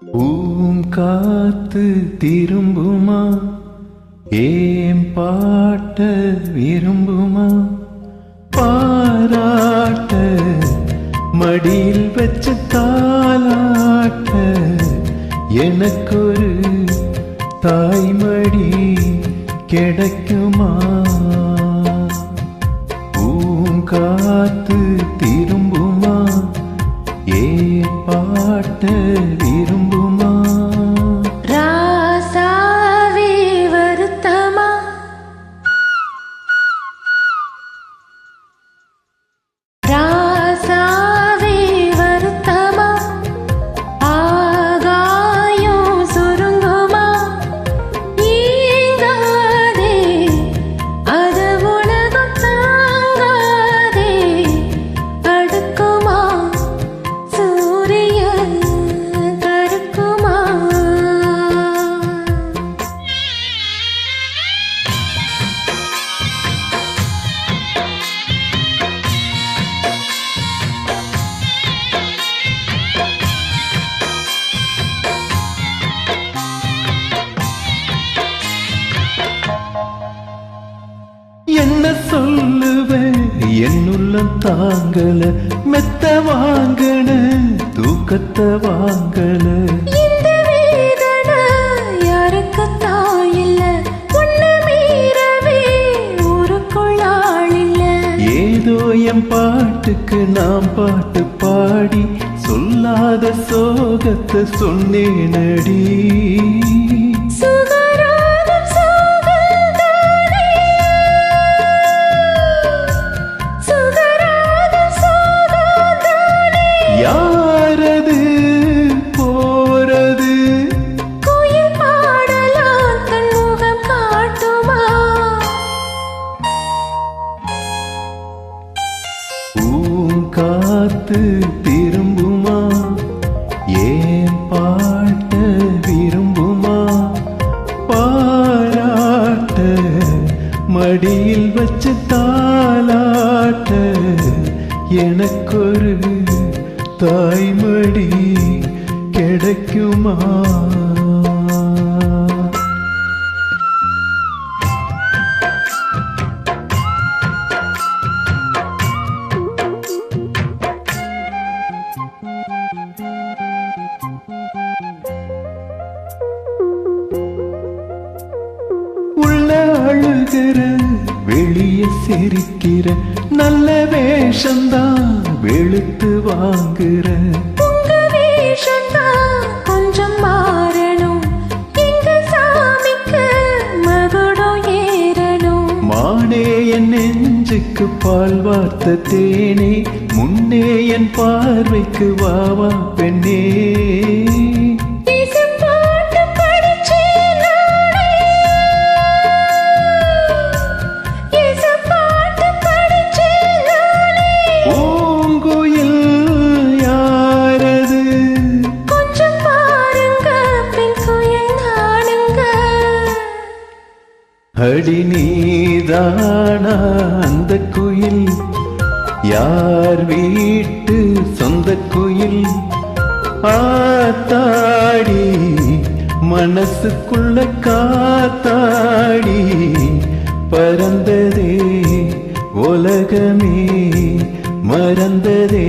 பூங்காத்து திரும்புமா ஏன் பாட்ட விரும்புமா பாராட்ட மடியில் வச்ச தாலாட்ட எனக்கொரு தாய்மடி கிடைக்குமா பூங்காத்து திரும்புமா ஏன் பாட்ட விரும்புமா ராசாவே வருத்தமா ராசாவே வருத்தமா ஆகாயம் சுருங்குமா ஈங்காதே அது உலகம் தாங்காதே அடுக்குமா சூரியன் கருக்குமா என்ன சொல்லுவேன் என்னுள்ளம் தாங்கல மெத்த வாங்கன தூக்கத்தை வாங்கல இந்த வேதனை யாருக்கு தாயில்ல உன்னை மீறவே ஊருக்குள் ஆள் இல்ல ஏதோ என் பாட்டுக்கு நாம் பாட்டு பாடி சொல்லாத சோகத்தை சொன்னேனடி சுகராகம் சோகந்தானே சுகராகம் சோகந்தானே யாரது போறது குயில் பாடலாம் தன் முகம் காட்டுமா பூங்காத்து திரும்புமா ஏன் பாட்ட விரும்புமா பாராட்ட மடியில் வச்சு தாலாட்ட எனக்கொரு தாய்மடி கிடைக்குமா உள்ள அழுகிற வெளிய சிரிக்கிற நல்ல வேஷம்தான் வெளுத்து வாங்குற உங்க வேஷம்தான் கொஞ்சம் மாறணும் எங்க சாமிக்கு மகுடம் ஏறணும் மானே என் நெஞ்சுக்கு பால் வார்த்த தேனே முன்னே என் பார்வைக்கு வாவா பெண்ணே இசைப்பாட்டு படிச்சேன் நானே. இசைப்பாட்டு படிச்சேன் நானே. பூங்குயில் யாரது கொஞ்சம் பாருங்க பெண் குயில் நானுங்க அடி நீதானா அந்த குயில் யார் வீட்டு சொந்த குயில் ஆத்தாடி மனசுக்குள்ள காத்தாடி பறந்ததே உலகமே மறந்ததே